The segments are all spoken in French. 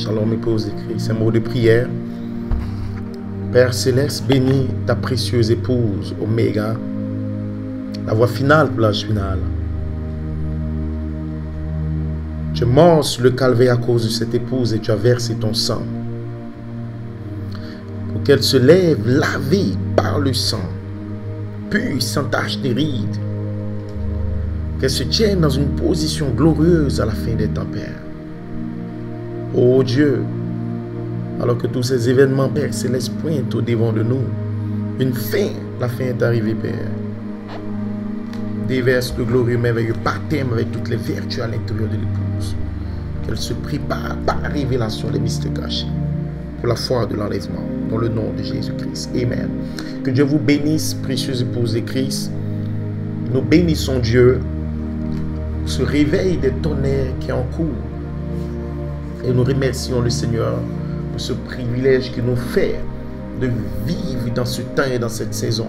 Shalom, épouse de Christ. Un mot de prière. Père Céleste, bénis ta précieuse épouse, Oméga, la voie finale pour l'âge final. Tu es mort sur le calvaire à cause de cette épouse et tu as versé ton sang pour qu'elle se lève lavée par le sang, pure, sans tache de rides, qu'elle se tienne dans une position glorieuse à la fin des temps, Père. Ô Dieu, alors que tous ces événements, Père Céleste, pointent au devant de nous, une fin, la fin est arrivée, Père. Déverse le glorieux merveilleux baptême avec toutes les vertus à l'intérieur de l'épouse. Qu'elle se prépare par la révélation des mystères cachés pour la foi de l'enlèvement, dans le nom de Jésus-Christ. Amen. Que Dieu vous bénisse, précieuse épouse de Christ. Nous bénissons Dieu pour ce réveil des tonnerres qui est en cours. Et nous remercions le Seigneur pour ce privilège qu'il nous fait de vivre dans ce temps et dans cette saison.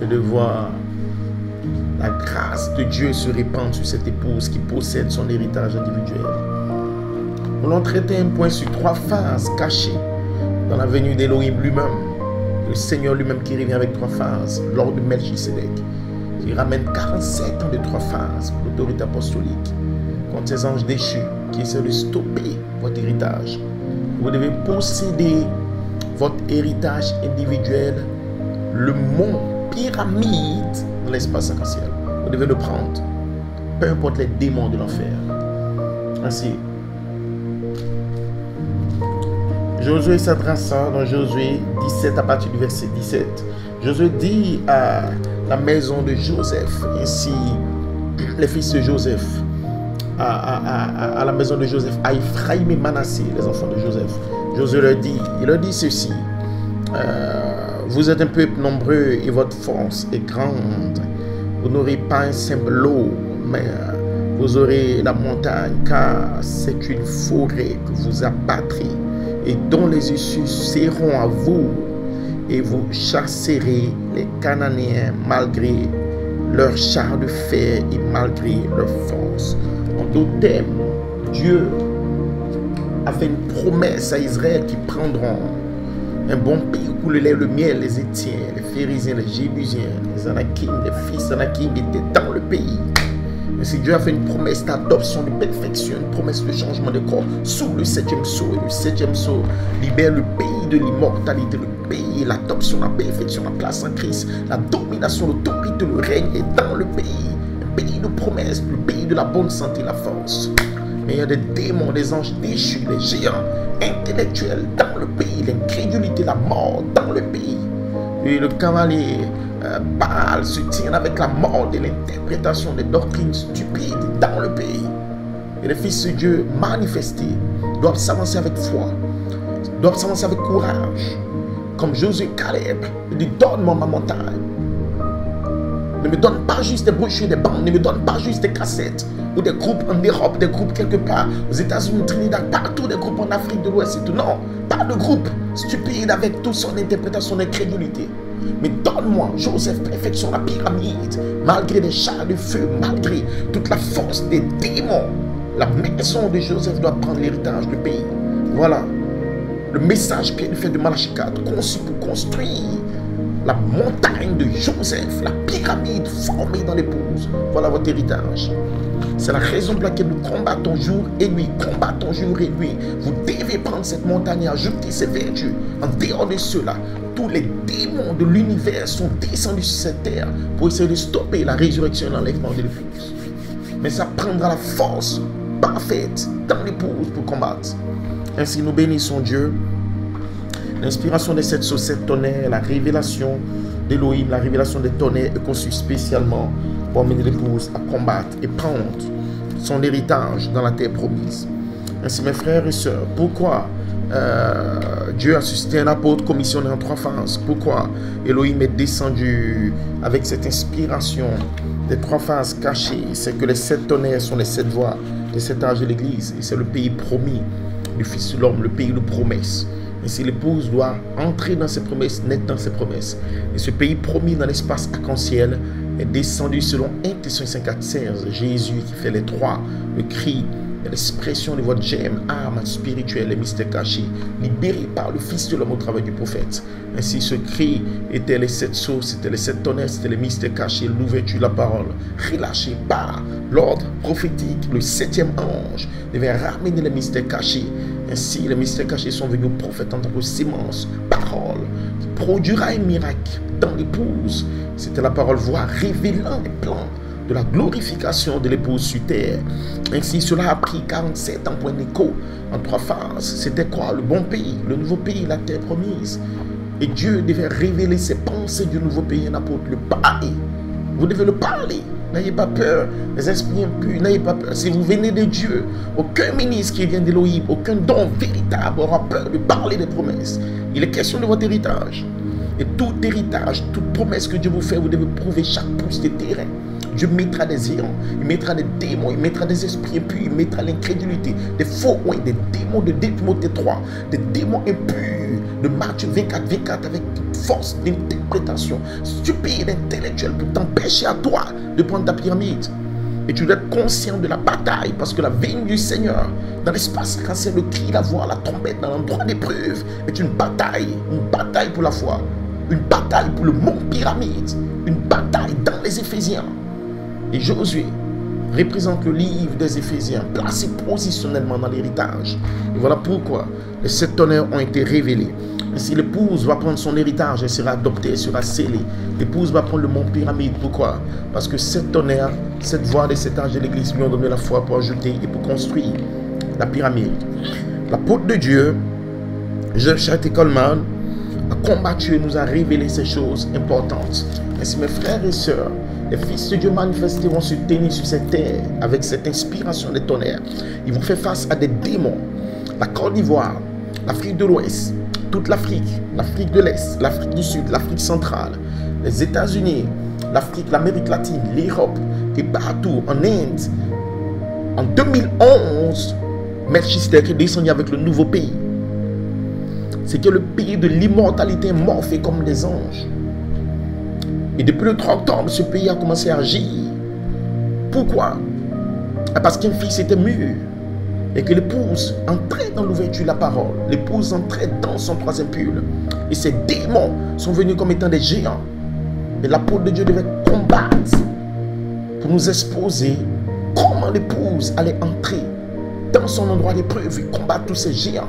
Et de voir la grâce de Dieu se répandre sur cette épouse qui possède son héritage individuel. Nous allons traiter un point sur 3 phases cachées dans la venue d'Élohim lui-même. Le Seigneur lui-même qui revient avec 3 phases lors de Melchisedec. Il ramène 47 ans de 3 phases pour l'autorité apostolique contre ces anges déchus qui essaient de stopper votre héritage. Vous devez posséder votre héritage individuel, le mont pyramide dans l'espace arc-en-ciel. Vous devez le prendre, peu importe les démons de l'enfer. Ainsi, Josué s'adressa dans Josué 17 à partir du verset 17. Josué dit à la maison de Joseph, ainsi les fils de Joseph, à la maison de Joseph, à Ephraïm et Manassé, les enfants de Joseph. Josué leur dit ceci: vous êtes un peuple nombreux et votre force est grande. Vous n'aurez pas un simple lot, mais vous aurez la montagne, car c'est une forêt que vous abattrez et dont les issues seront à vous, et vous chasserez les Cananéens malgré leurs chars de fer et malgré leur force. En d'autres termes, Dieu a fait une promesse à Israël qui prendront un bon pays où le lait, le miel, les Étiens, les Phérésiens, les Jébusiens, les Anakim, les fils d'Anakim étaient dans le pays. Mais si Dieu a fait une promesse d'adoption, de perfection, une promesse de changement de corps sous le 7e sceau, et le 7e sceau libère le pays de l'immortalité, le pays, l'adoption, la perfection, la place en Christ, la domination, l'autorité, le règne est dans le pays. Un pays de promesse, le pays de la bonne santé, la force. Mais il y a des démons, des anges déchus, des géants intellectuels dans le pays, l'incrédulité, la mort dans le pays. Et le cavalier Baal se tient avec la mort et l'interprétation des doctrines stupides dans le pays. Et les fils de Dieu manifestés doivent s'avancer avec foi, doivent s'avancer avec courage. Comme Josué Caleb, il dit: donne-moi ma montagne. Ne me donne pas juste des brochures, des bandes, ne me donne pas juste des cassettes ou des groupes en Europe, des groupes quelque part aux États-Unis, Trinidad, partout, des groupes en Afrique de l'Ouest et tout. Non, pas de groupe stupide avec toute son interprétation d'incrédulité. Mais donne-moi, Joseph, perfection, la pyramide, malgré les chars de feu, malgré toute la force des démons. La maison de Joseph doit prendre l'héritage du pays. Voilà le message Pierre fait de Malachie 4, conçu pour construire la montagne de Joseph, la pyramide formée dans l'épouse. Voilà votre héritage. C'est la raison pour laquelle nous combattons jour et nuit. Combattons jour et nuit. Vous devez prendre cette montagne et ajouter ses vertus. En dehors de cela, tous les démons de l'univers sont descendus sur cette terre pour essayer de stopper la résurrection et l'enlèvement de l'épouse. Mais ça prendra la force parfaite dans l'épouse pour combattre. Ainsi, nous bénissons Dieu. L'inspiration des 7 sceaux, 7 tonnerres, la révélation d'Élohim, la révélation des tonnerres est conçue spécialement pour amener l'épouse à combattre et prendre son héritage dans la terre promise. Ainsi, mes frères et sœurs, pourquoi Dieu a suscité un apôtre commissionné en 3 phases? Pourquoi Élohim est descendu avec cette inspiration des 3 phases cachées? C'est que les 7 tonnerres sont les 7 voies des 7 âges de l'Église. Et c'est le pays promis du Fils de l'homme, le pays de promesses. Et si l'épouse doit entrer dans ses promesses, naître dans ses promesses. Et ce pays promis dans l'espace arc-en-ciel est descendu selon 1 Thessaloniciens 4,16. Jésus qui fait les 3, le cri l'expression de votre gemme, âme spirituelle et mystère caché, libéré par le Fils de l'homme au travail du prophète. Ainsi ce cri était les 7 sources, c'était les 7 tonnerres, c'était les mystères cachés, l'ouverture de la parole, relâché par l'ordre prophétique. Le 7e ange devait ramener les mystères cachés. Ainsi les mystères cachés sont venus au prophète en tant que sémence, parole, qui produira un miracle dans l'épouse. C'était la parole voix révélant les plans de la glorification de l'épouse sur terre. Ainsi, cela a pris 47 ans pour un écho en 3 phases. C'était quoi? Le bon pays, le nouveau pays, la terre promise. Et Dieu devait révéler ses pensées du nouveau pays. Un apôtre le parler. Vous devez le parler. N'ayez pas peur, les esprits impurs, n'ayez pas peur. Si vous venez de Dieu, aucun ministre qui vient d'Élohim, aucun don véritable aura peur de parler des promesses. Il est question de votre héritage. Et tout héritage, toute promesse que Dieu vous fait, vous devez prouver chaque pouce de terrain. Dieu mettra des géants, il mettra des démons, il mettra des esprits impurs, il mettra l'incrédulité, des faux oins, des démons de 2 Timothée 3, des démons impurs de Matthieu 24 avec force d'interprétation, stupide, intellectuelle pour t'empêcher à toi de prendre ta pyramide. Et tu dois être conscient de la bataille parce que la venue du Seigneur dans l'espace, quand c'est le cri, la voix, la trompette dans l'endroit d'épreuve, est une bataille pour la foi, une bataille pour le mont pyramide, une bataille dans les Éphésiens. Et Josué représente le livre des Éphésiens, placé positionnellement dans l'héritage. Et voilà pourquoi les 7 tonnerres ont été révélés. Et si l'épouse va prendre son héritage, elle sera adoptée, elle sera scellée. L'épouse va prendre le mont pyramide. Pourquoi? Parce que 7 tonnerres, cette voix des 7 âges de l'église lui ont donné la foi pour ajouter et pour construire la pyramide. L'apôtre de Dieu, Joseph Charité Coleman, a combattu et nous a révélé ces choses importantes. Ainsi, mes frères et sœurs, les fils de Dieu manifestés vont se tenir sur cette terre avec cette inspiration des tonnerres. Ils vont faire face à des démons. La Côte d'Ivoire, l'Afrique de l'Ouest, toute l'Afrique, l'Afrique de l'Est, l'Afrique du Sud, l'Afrique centrale, les États-Unis, l'Afrique, l'Amérique latine, l'Europe et partout en Inde. En 2011, Melchisedec est descendu avec le nouveau pays. C'était le pays de l'immortalité morphée comme des anges. Et depuis le 3 octobre, ce pays a commencé à agir. Pourquoi? Parce qu'un fils était mûr. Et que l'épouse entrait dans l'ouverture de la parole. L'épouse entrait dans son 3e pull. Et ces démons sont venus comme étant des géants. Et l'apôtre de Dieu devait combattre pour nous exposer comment l'épouse allait entrer dans son endroit d'épreuve et combattre tous ces géants.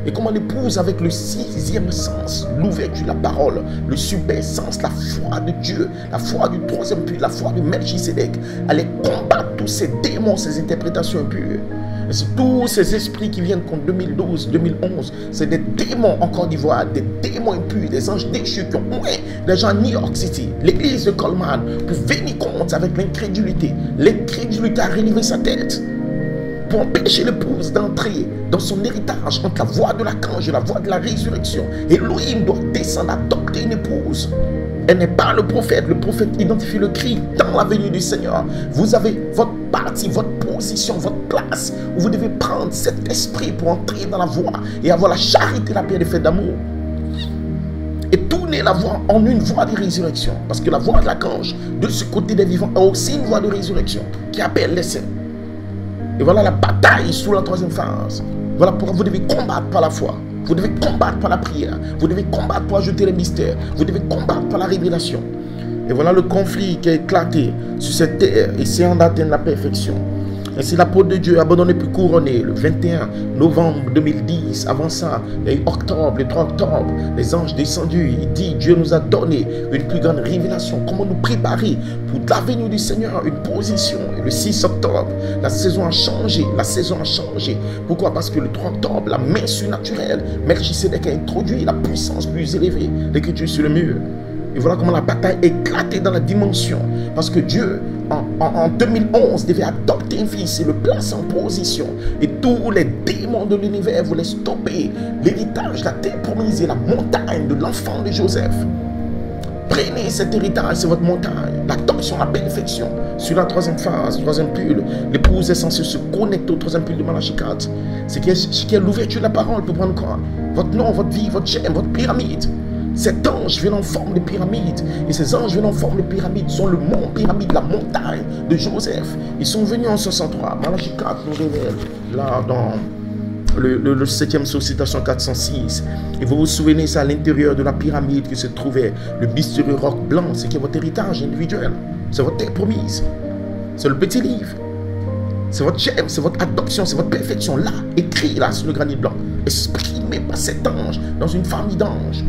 Et comment l'épouse, avec le 6e sens, l'ouverture de la parole, le super sens, la foi de Dieu, la foi du 3e puits, la foi de Melchisedec, allait combattre tous ces démons, ces interprétations impures. Et c'est tous ces esprits qui viennent contre 2012, 2011, c'est des démons en Côte d'Ivoire, des démons impurs, des anges déchus qui ont oué des gens à New York City, l'église de Coleman, pour venir contre avec l'incrédulité. L'incrédulité a relevé sa tête pour empêcher l'épouse d'entrer dans son héritage entre la voix de l'archange et la voix de la résurrection. Elohim doit descendre, adopter une épouse. Elle n'est pas le prophète identifie le cri dans la venue du Seigneur. Vous avez votre partie, votre position, votre place, où vous devez prendre cet esprit pour entrer dans la voie et avoir la charité, la paix et les faits d'amour. Et tourner la voie en une voie de résurrection. Parce que la voix de l'archange, de ce côté des vivants, a aussi une voie de résurrection qui appelle les saints. Et voilà la bataille sous la 3e phase. Voilà pourquoi vous devez combattre par la foi. Vous devez combattre par la prière. Vous devez combattre pour ajouter les mystères. Vous devez combattre par la révélation. Et voilà le conflit qui a éclaté sur cette terre, essayant d'atteindre la perfection. Ainsi l'apôtre de Dieu abandonné puis couronné le 21 novembre 2010. Avant ça, il y a eu octobre, le 3 octobre, les anges descendus. Il dit, Dieu nous a donné une plus grande révélation. Comment nous préparer pour la venue du Seigneur, une position. Et le 6 octobre, la saison a changé. La saison a changé. Pourquoi? Parce que le 3 octobre, la main surnaturelle, Melchisedec a introduit la puissance plus élevée. L'écriture sur le mur. Et voilà comment la bataille éclatait dans la dimension. Parce que Dieu, en 2011, devait adopter un fils et le placer en position. Et tous les démons de l'univers voulaient stopper l'héritage, la terre promise et la montagne de l'enfant de Joseph. Prenez cet héritage, c'est votre montagne. L'adoption, la perfection. Sur la 3e phase, 3e pull, l'épouse est censée se connecter au 3e pull de Malachie 4. Ce qui est l'ouverture de la parole pour prendre quoi? Votre nom, votre vie, votre chaîne, votre pyramide. Cet ange vient en forme de pyramide. Et ces anges venant en forme de pyramide sont le mont pyramide, la montagne de Joseph. Ils sont venus en 63. Malachie 4 nous révèle, là dans le 7e sceau, citation 406. Et vous vous souvenez, c'est à l'intérieur de la pyramide que se trouvait le mystérieux roc blanc, ce qui est votre héritage individuel. C'est votre terre promise. C'est le petit livre. C'est votre gemme, c'est votre adoption, c'est votre perfection. Là, écrit là sur le granit blanc, exprimé par cet ange dans une famille d'anges.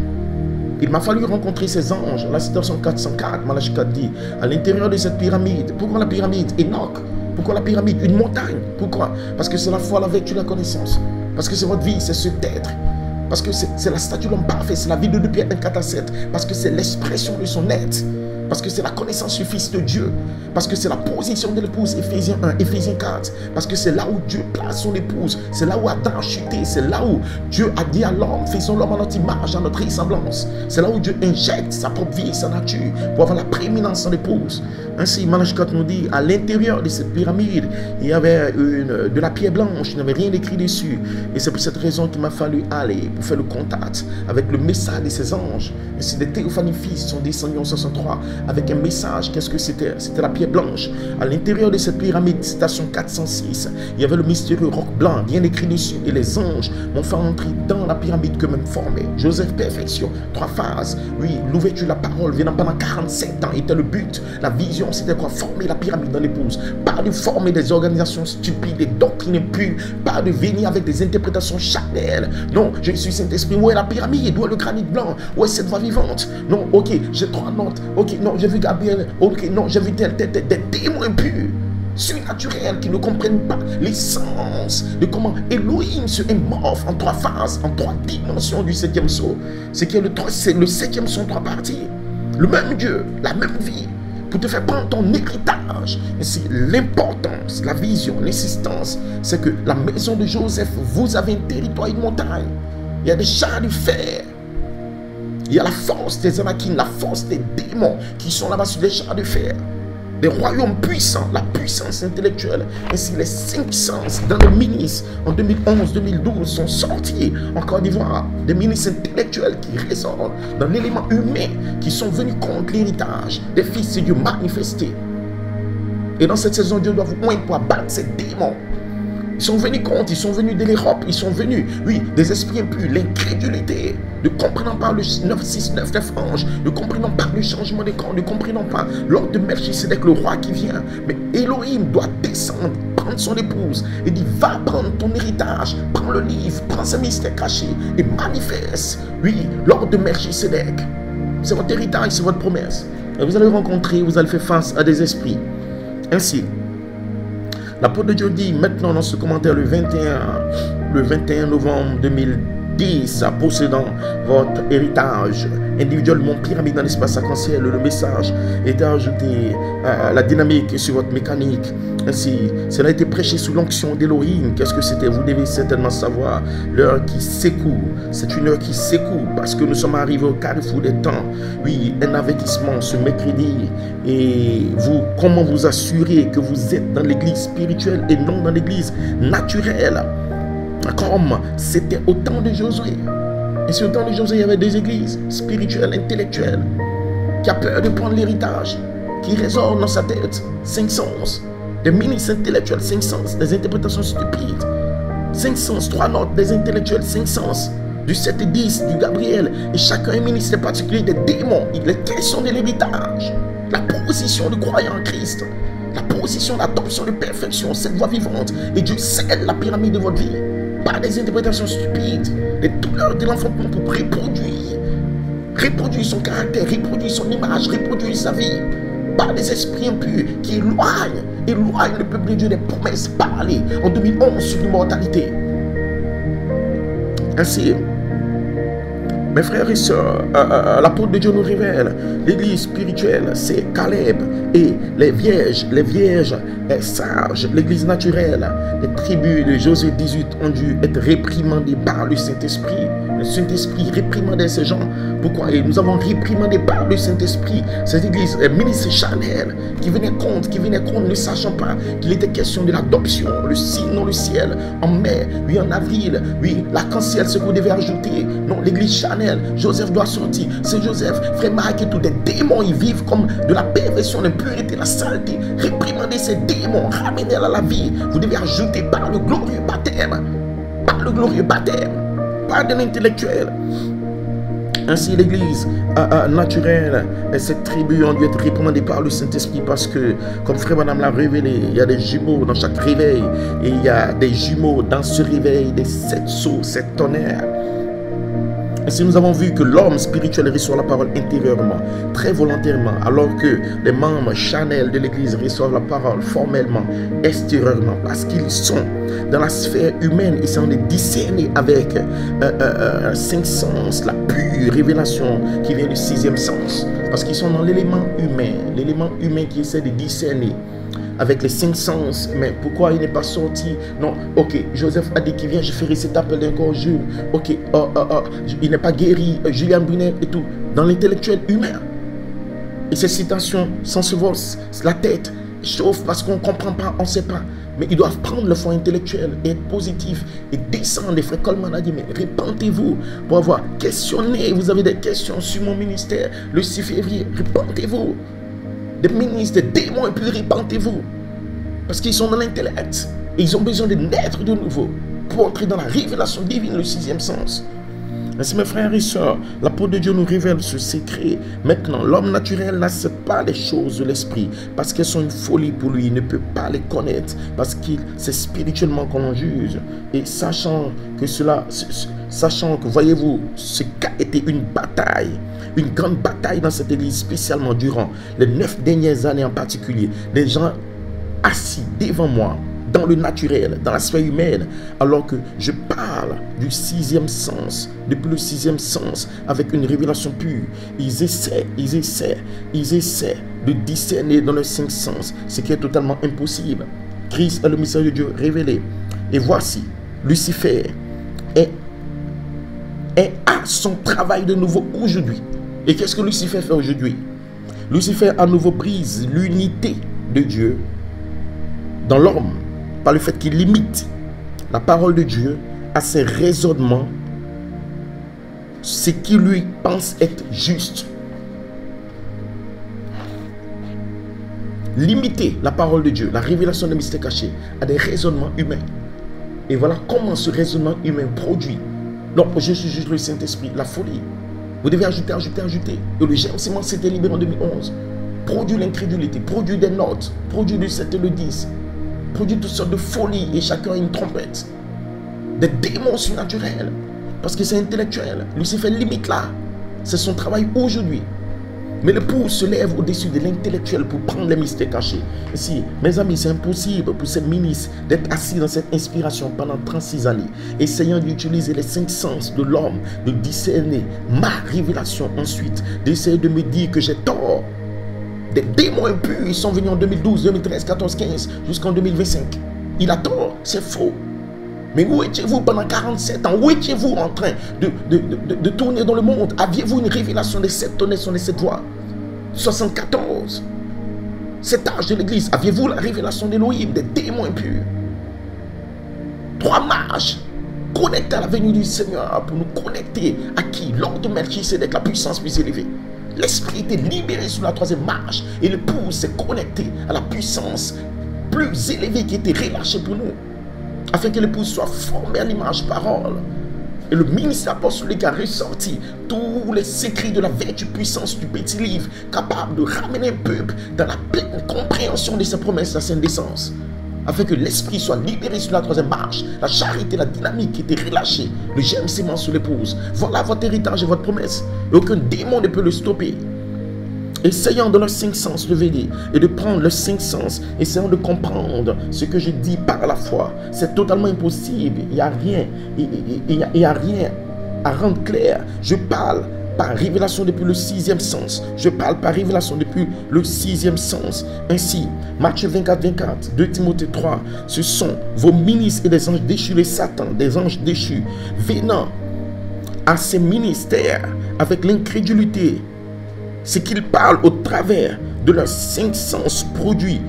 Il m'a fallu rencontrer ces anges. La citation 404, Malachie 4 dit, à l'intérieur de cette pyramide. Pourquoi la pyramide? Enoch. Pourquoi la pyramide? Une montagne. Pourquoi? Parce que c'est la foi, la vertu, la connaissance. Parce que c'est votre vie, c'est ce être. Parce que c'est la statue de l'homme parfait, c'est la vie de 2 Pierre 1, 4 à 7. Parce que c'est l'expression de son être. Parce que c'est la connaissance du Fils de Dieu. Parce que c'est la position de l'épouse, Éphésiens 1, Éphésiens 4. Parce que c'est là où Dieu place son épouse. C'est là où Adam a chuté. C'est là où Dieu a dit à l'homme, faisons l'homme à notre image, à notre ressemblance. C'est là où Dieu injecte sa propre vie et sa nature pour avoir la prééminence en épouse. Ainsi, Malachie 4 nous dit, à l'intérieur de cette pyramide, il y avait de la pierre blanche, il n'y avait rien écrit dessus. Et c'est pour cette raison qu'il m'a fallu aller pour faire le contact avec le message de ces anges. Ainsi, des théophanies fils sont descendus en 63 avec un message. Qu'est-ce que c'était? C'était la pierre blanche. À l'intérieur de cette pyramide, citation 406, il y avait le mystérieux roc blanc, bien écrit dessus. Et les anges m'ont fait entrer dans la pyramide que même formée. Joseph, perfection, 3 phases. Oui, l'ouverture de la parole venant pendant 47 ans était le but. La vision, c'était quoi? Former la pyramide dans l'épouse. Pas de former des organisations stupides, des doctrines impures. Pas de venir avec des interprétations charnelles. Non, je suis Saint-Esprit. Où est la pyramide? Où est le granit blanc? Où est cette voix vivante? Non, ok, j'ai 3 notes. Ok, non, j'ai vu Gabriel. Ok, non, j'ai vu des démons impurs, surnaturels, qui ne comprennent pas l'essence de comment Elohim se émorphe en 3 phases, en 3 dimensions du 7e sceau. C'est le 7e sceau en 3 parties. Le même Dieu, la même vie, pour te faire prendre ton héritage. Ainsi, l'importance, la vision, l'insistance, c'est que la maison de Joseph, vous avez un territoire, une montagne. Il y a des chars de fer. Il y a la force des Anakim, la force des démons qui sont là-bas sur des chars de fer. Des royaumes puissants, la puissance intellectuelle. Ainsi, les 5 sens dans le ministre en 2011-2012 sont sortis en Côte d'Ivoire. Des ministres intellectuels qui résonnent dans l'élément humain, qui sont venus contre l'héritage des fils de Dieu manifestés. Et dans cette saison, Dieu doit vous oindre pour abattre ces démons. Ils sont venus contre, ils sont venus de l'Europe, ils sont venus, oui, des esprits impurs, l'incrédulité, ne comprenant pas le 969 des anges, ne comprenant pas le changement des camps, ne comprenant pas l'ordre de Melchisedec, le roi qui vient. Mais Elohim doit descendre, prendre son épouse et dit, va prendre ton héritage, prends le livre, prends ce mystère caché et manifeste, oui, l'ordre de Melchisedec. C'est votre héritage, c'est votre promesse. Et vous allez rencontrer, vous allez faire face à des esprits. Ainsi, l'apôtre de Dieu dit maintenant dans ce commentaire le 21 novembre 2010, possédant votre héritage individuel, mon pyramide dans l'espace arc-en-ciel, le message était ajouté à la dynamique sur votre mécanique. Ainsi, cela a été prêché sous l'onction d'Elohim. Qu'est-ce que c'était? Vous devez certainement savoir l'heure qui s'écoule. C'est une heure qui s'écoule parce que nous sommes arrivés au carrefour des temps. Oui, un avertissement ce mercredi. Et vous, comment vous assurer que vous êtes dans l'église spirituelle et non dans l'église naturelle? Comme c'était au temps de Josué. Et sur le temps de Josué, il y avait 2 églises spirituelles, intellectuelles, qui a peur de prendre l'héritage, qui résonnent dans sa tête 5 sens. Des ministres intellectuels, 5 sens, des interprétations stupides, 5 sens, 3 notes, des intellectuels, 5 sens, du 7 et 10, du Gabriel, et chacun un ministre particulier des démons. Il est question de l'héritage, la position de croyant en Christ, la position d'adoption de perfection, cette voie vivante, et Dieu scelle la pyramide de votre vie, par des interprétations stupides, des douleurs de l'enfantement pour reproduire son caractère, reproduire son image, reproduire sa vie, par des esprits impurs qui éloignent le peuple de Dieu des promesses parlées en 2011 sur l'immortalité. Ainsi, mes frères et sœurs, l'apôtre de Dieu nous révèle, l'église spirituelle, c'est Caleb et les vierges sages, l'église naturelle, les tribus de Josué 18 ont dû être réprimandées par le Saint-Esprit. Le Saint-Esprit réprimandait ces gens. Pourquoi? Et nous avons réprimandé par le Saint-Esprit cette église, ministre Chanel, qui venait contre, ne sachant pas qu'il était question de l'adoption, le signe dans le ciel, en mai, oui, en avril, oui, l'arc-en-ciel, ce que vous devez ajouter. Non, l'église Chanel, Joseph doit sortir. C'est Joseph, frère Marc et tout, des démons, ils vivent comme de la perversion, l'impureté, la saleté. Réprimandez ces démons, ramenez-les à la vie. Vous devez ajouter par le glorieux baptême, par le glorieux baptême, pas de l'intellectuel. Ainsi, l'église naturelle, cette tribu ont dû être réprimandée par le Saint-Esprit parce que, comme frère madame l'a révélé, il y a des jumeaux dans chaque réveil et il y a des jumeaux dans ce réveil, des 7 sceaux, 7 tonnerres. Ainsi, nous avons vu que l'homme spirituel reçoit la parole intérieurement, très volontairement, alors que les membres charnels de l'église reçoivent la parole formellement, extérieurement, parce qu'ils sont dans la sphère humaine, ils sont discernés avec 5 sens, la pure révélation qui vient du 6e sens, parce qu'ils sont dans l'élément humain qui essaie de discerner avec les 5 sens. Mais pourquoi il n'est pas sorti? Non, ok, Joseph a dit qu'il vient, je ferai cet appel d'un corps jeune. Ok, il n'est pas guéri, Julien Brunet et tout, dans l'intellectuel humain. Et ces citations sans se voir la tête chauffe parce qu'on ne comprend pas, on ne sait pas. Mais ils doivent prendre le fond intellectuel et être positif et descendre. Les frères Coleman a dit, mais répentez-vous pour avoir questionné. Vous avez des questions sur mon ministère le 6 février, répentez-vous. Des ministres, des démons, et puis répentez-vous. Parce qu'ils sont dans l'intellect. Et ils ont besoin de naître de nouveau pour entrer dans la révélation divine, le 6e sens. Ainsi, mes frères et sœurs, l'apôtre de Dieu nous révèle ce secret. Maintenant, l'homme naturel n'accepte pas les choses de l'esprit parce qu'elles sont une folie pour lui. Il ne peut pas les connaître parce que c'est spirituellement qu'on en juge. Et sachant que, voyez-vous, ce qu'a été une bataille, une grande bataille dans cette église, spécialement durant les 9 dernières années en particulier, des gens assis devant moi, dans le naturel, dans la sphère humaine, alors que je parle du 6e sens, depuis le 6e sens, avec une révélation pure. Ils essaient de discerner dans le 5 sens, ce qui est totalement impossible. Christ est le mystère de Dieu révélé. Et voici, Lucifer est à son travail de nouveau aujourd'hui. Et qu'est-ce que Lucifer fait aujourd'hui? Lucifer a à nouveau prise l'unité de Dieu dans l'homme, par le fait qu'il limite la parole de Dieu à ses raisonnements, ce qui lui pense être juste. Limiter la parole de Dieu, la révélation des mystères cachés, à des raisonnements humains. Et voilà comment ce raisonnement humain produit. Non, je suis juste le Saint-Esprit, la folie. Vous devez ajouter. Et le germe s'était libéré en 2011. Produit l'incrédulité, produit des notes, produit du 7 et le 10. Produit toutes sortes de folies et chacun a une trompette. Des démons surnaturels. Parce que c'est intellectuel. Lucifer limite là. C'est son travail aujourd'hui. Mais le pouce se lève au-dessus de l'intellectuel pour prendre les mystères cachés. Ici, mes amis, c'est impossible pour ces ministres d'être assis dans cette inspiration pendant 36 années, essayant d'utiliser les 5 sens de l'homme, de discerner ma révélation ensuite, d'essayer de me dire que j'ai tort. Des démons impurs, ils sont venus en 2012, 2013, 14, 15, jusqu'en 2025. Il a tort, c'est faux. Mais où étiez-vous pendant 47 ans? Où étiez-vous en train de tourner dans le monde? Aviez-vous une révélation des 7 tonnerres sur les 7 voies? 74. Cet âge de l'église, aviez-vous la révélation d'Élohim, des démons impurs? 3 mages connectés à la venue du Seigneur pour nous connecter à qui? L'ordre de Melchisédek, la puissance plus élevée. L'esprit était libéré sur la 3e marche et le pouce s'est connecté à la puissance plus élevée qui était relâchée pour nous, afin que l'épouse soit formée à l'image parole. Et le ministère apostolique a ressorti tous les secrets de la vertu puissance du petit livre, capable de ramener un peuple dans la pleine compréhension de ses promesses, la sainte décence, afin que l'esprit soit libéré sur la 3e marche, la charité, la dynamique qui était relâchée, le germe sément sur l'épouse. Voilà votre héritage et votre promesse. Et aucun démon ne peut le stopper. Essayant de leurs 5 sens de veiller et de prendre leurs 5 sens, essayant de comprendre ce que je dis par la foi, c'est totalement impossible. Il n'y a rien, il y a rien à rendre clair. Je parle par révélation depuis le 6e sens. Je parle par révélation depuis le 6e sens. Ainsi, Matthieu 24, 24, 2 Timothée 3, ce sont vos ministres et des anges déchus, les satans, des anges déchus, venant à ses ministères avec l'incrédulité, c'est qu'ils parlent au travers de leurs 5 sens produits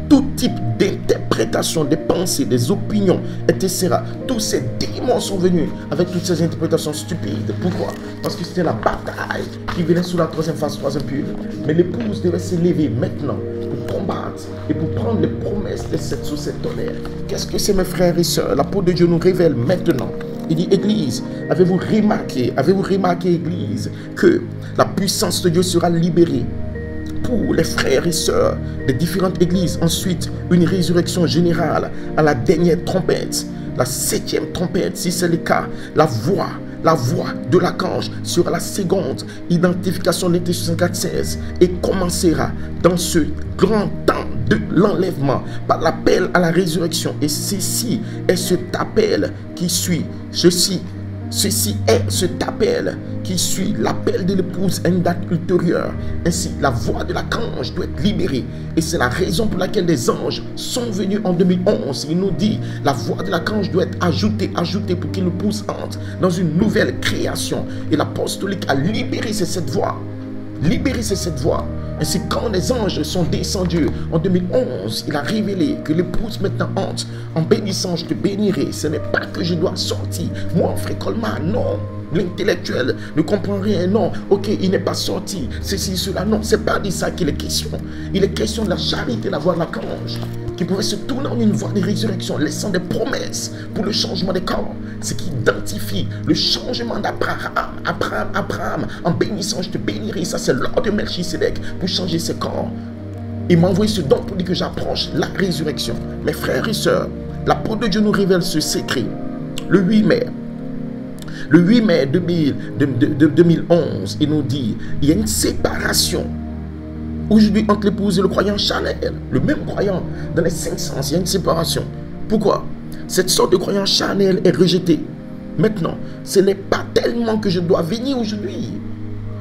tout type d'interprétation des pensées, des opinions, etc. Tous ces démons sont venus avec toutes ces interprétations stupides. Pourquoi? Parce que c'était la bataille qui venait sous la 3e phase, 3e pure. Mais l'épouse devait s'élever maintenant pour combattre et pour prendre les promesses de cette sous cette tonnerre. Qu'est-ce que c'est, mes frères et sœurs? L'apôtre de Dieu nous révèle maintenant. Il dit, Église, avez-vous remarqué, Église, que la puissance de Dieu sera libérée pour les frères et sœurs des différentes églises? Ensuite, une résurrection générale à la dernière trompette, la 7e trompette, si c'est le cas. La voix de l'archange sera la seconde identification de l'Écriture 54:16 et commencera dans ce grand temps de l'enlèvement par l'appel à la résurrection. Et ceci est cet appel qui suit. Ceci est cet appel qui suit l'appel de l'épouse à une date ultérieure. Ainsi, la voix de l'archange doit être libérée. Et c'est la raison pour laquelle les anges sont venus en 2011. Il nous dit, la voix de l'archange doit être ajoutée pour que l'épouse entre dans une nouvelle création. Et l'apostolique a libéré cette voix. Ainsi, quand les anges sont descendus en 2011, il a révélé que l'épouse maintenant entre en bénissant, je te bénirai. Ce n'est pas que je dois sortir. Moi, frère Coleman, non. L'intellectuel ne comprend rien, non. Ok, il n'est pas sorti. Ceci, cela, non. C'est pas de ça qu'il est question. Il est question de la charité, la voix de l'archange, qui pouvait se tourner en une voie de résurrection, laissant des promesses pour le changement des corps. Ce qui identifie le changement d'Abraham. Abraham, en bénissant, je te bénirai. Ça, c'est l'ordre de Melchisedec pour changer ses corps. Il m'a envoyé ce don pour dire que j'approche la résurrection. Mes frères et sœurs, l'apôtre de Dieu nous révèle ce secret. Le 8 mai 2011, il nous dit, il y a une séparation aujourd'hui entre l'épouse et le croyant charnel. Le même croyant dans les 5 sens, il y a une séparation. Pourquoi? Cette sorte de croyant charnel est rejetée. Maintenant, ce n'est pas tellement que je dois venir aujourd'hui.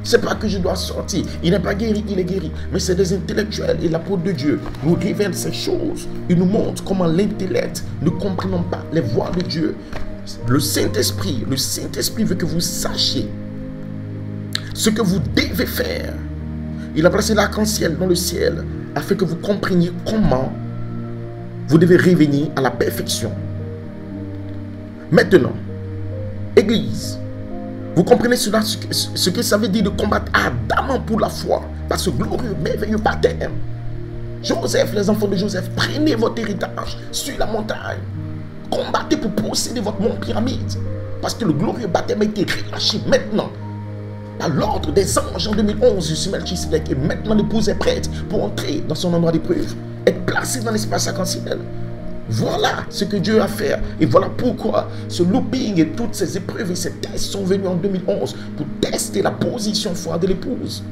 C'est pas que je dois sortir. Il n'est pas guéri, il est guéri. Mais c'est des intellectuels et l'apôtre de Dieu nous révèle ces choses. Il nous montre comment l'intellect ne comprenant pas les voies de Dieu. Le Saint-Esprit veut que vous sachiez ce que vous devez faire. Il a placé l'arc-en-ciel dans le ciel afin que vous compreniez comment vous devez revenir à la perfection. Maintenant, Église, vous comprenez cela, ce que ça veut dire de combattre ardemment pour la foi, par ce glorieux, merveilleux baptême. Joseph, les enfants de Joseph, prenez votre héritage sur la montagne. Combattez pour posséder votre mont pyramide. Parce que le glorieux baptême a été relâché maintenant. Par l'ordre des anges en 2011, je suis Melchisedec. Et maintenant l'épouse est prête pour entrer dans son endroit d'épreuve. Être placée dans l'espace arc-en-ciel. Voilà ce que Dieu a fait. Et voilà pourquoi ce looping et toutes ces épreuves et ces tests sont venus en 2011 pour tester la position foi de l'épouse.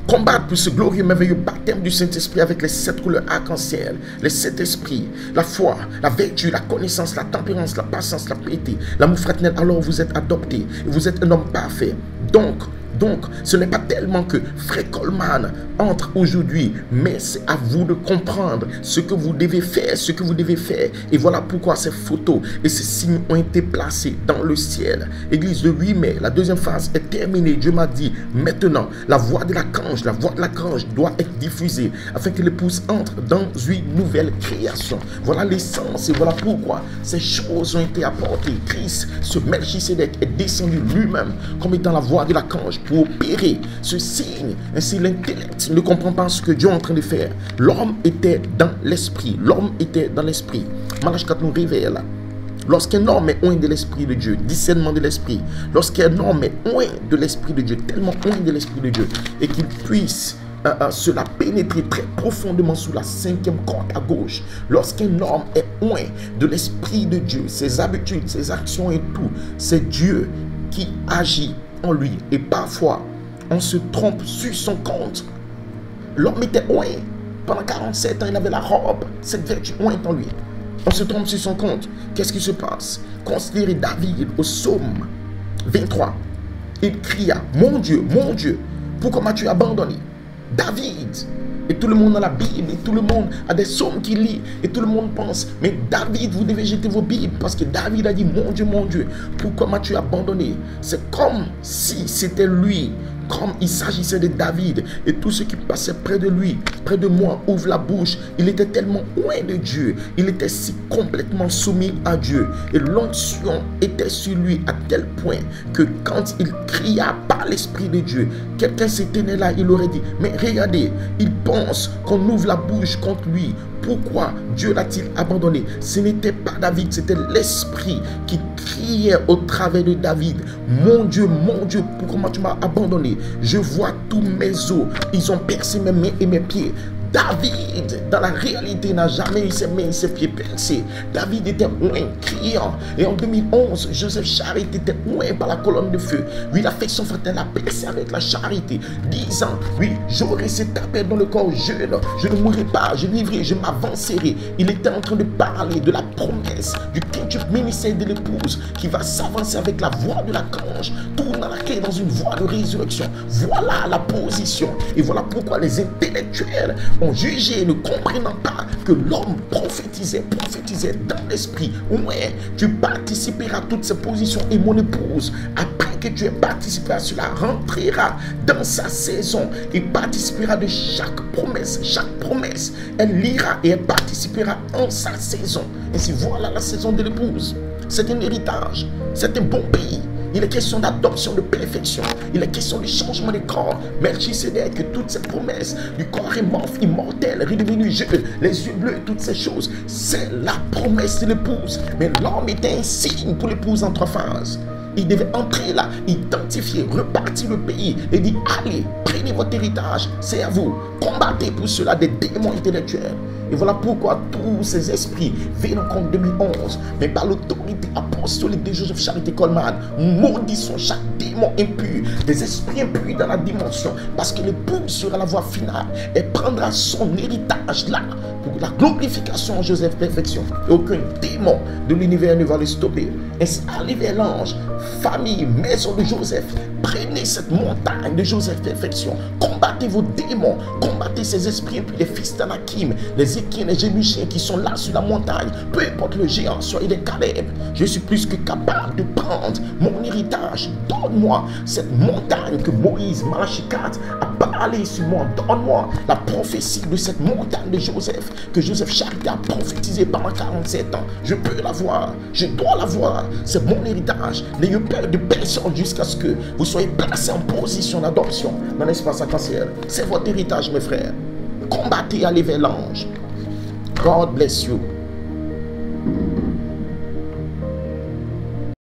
Combattre pour ce glorieux, merveilleux baptême du Saint-Esprit avec les 7 couleurs arc-en-ciel, les 7 esprits, la foi, la vertu, la connaissance, la tempérance, la patience, la piété, l'amour fraternel. Alors vous êtes adopté et vous êtes un homme parfait. Donc, ce n'est pas tellement que Frère Coleman entre aujourd'hui, mais c'est à vous de comprendre ce que vous devez faire, Et voilà pourquoi ces photos et ces signes ont été placés dans le ciel. Église, le 8 mai, la deuxième phase est terminée. Dieu m'a dit, maintenant, la voix de l'archange doit être diffusée afin que l'épouse entre dans une nouvelle création. Voilà l'essence et voilà pourquoi ces choses ont été apportées. Christ, ce Melchisedec, est descendu lui-même comme étant la voix de l'archange pour opérer ce signe. Ainsi, l'intellect ne comprend pas ce que Dieu est en train de faire. L'homme était dans l'esprit. Malachie 4 nous révèle. Lorsqu'un homme est oint de l'esprit de Dieu, discernement de l'esprit, lorsqu'un homme est oint de l'esprit de Dieu, tellement oint de l'esprit de Dieu, et qu'il puisse cela pénétrer très profondément sous la 5e corde à gauche. Lorsqu'un homme est oint de l'esprit de Dieu, ses habitudes, ses actions et tout, c'est Dieu qui agit en lui. Et parfois, on se trompe sur son compte. L'homme était oint. Pendant 47 ans, il avait la robe, cette vertu ointe en lui. On se trompe sur son compte. Qu'est-ce qui se passe? Considérez David au psaume 23. Il cria, mon Dieu, pourquoi m'as-tu abandonné? David, Et tout le monde a la Bible, et tout le monde a des psaumes qu'il lit, et tout le monde pense, mais David, vous devez jeter vos Bibles, parce que David a dit, mon Dieu, pourquoi m'as-tu abandonné? C'est comme si c'était lui, comme il s'agissait de David, et tous ceux qui passaient près de lui, près de moi, ouvrent la bouche. Il était tellement loin de Dieu, il était si complètement soumis à Dieu, et l'onction était sur lui à tel point que quand il cria par l'Esprit de Dieu, quelqu'un s'était là, il aurait dit, mais regardez, il pense qu'on ouvre la bouche contre lui. Pourquoi Dieu l'a-t-il abandonné? Ce n'était pas David, c'était l'Esprit qui criait au travers de David. Mon Dieu, pourquoi tu m'as abandonné? Je vois tous mes os, ils ont percé mes mains et mes pieds. David, dans la réalité, n'a jamais eu ses mains et ses pieds percés. David était loin, criant. Et en 2011, Joseph Charité était loin par la colonne de feu. Oui, l'affection fraternelle a percé avec la charité, disant, oui, j'aurai cet appel dans le corps jeune. Je ne mourrai pas, je vivrai, je m'avancerai. Il était en train de parler de la promesse du quintuple ministère de l'épouse qui va s'avancer avec la voix de l'archange, tournant la clé dans une voie de résurrection. Voilà la position. Et voilà pourquoi les intellectuels ont jugé, ne comprenant pas que l'homme prophétisait dans l'esprit. Ouais, tu participeras à toutes ces positions et mon épouse, après que tu aies participé à cela, rentrera dans sa saison et participera de chaque promesse. Elle lira et elle participera en sa saison. Et si voilà la saison de l'épouse, c'est un héritage, c'est un bon pays. Il est question d'adoption, de perfection. Il est question du changement de corps. Melchisedec, que toutes ces promesses du corps immortel, redevenu jeune, les yeux bleus, toutes ces choses, c'est la promesse de l'épouse. Mais l'homme était un signe pour l'épouse en 3 phases. Il devait entrer là, identifier, repartir le pays et dire, allez, prenez votre héritage, c'est à vous. Combattez pour cela des démons intellectuels. Et voilà pourquoi tous ces esprits viennent en 2011, mais par l'autorité apostolique de Joseph Charité Coleman, maudissons chaque démon impur, des esprits impurs dans la dimension, parce que l'épouse sera la voie finale et prendra son héritage là pour la glorification en Joseph Perfection. Et aucun démon de l'univers ne va le stopper. Ainsi, allez vers l'ange, famille, maison de Joseph, prenez cette montagne de Joseph Perfection, combattez vos démons, combattez ces esprits impurs, les fils d'Anakim, les Équiens, les Jébusiens qui sont là sur la montagne, peu importe le géant, soyez des Caleb, je suis plus que capable de prendre mon héritage. Donne-moi cette montagne que Moïse, Malachie 4 a parlé sur moi. Donne-moi la prophétie de cette montagne de Joseph, que Joseph Charité a prophétisé pendant 47 ans. Je peux la voir, je dois la voir, c'est mon héritage. N'ayez peur de personne jusqu'à ce que vous soyez placés en position d'adoption dans l'espace arc-en-ciel. C'est votre héritage, mes frères. Combattez, allez vers l'ange. God bless you.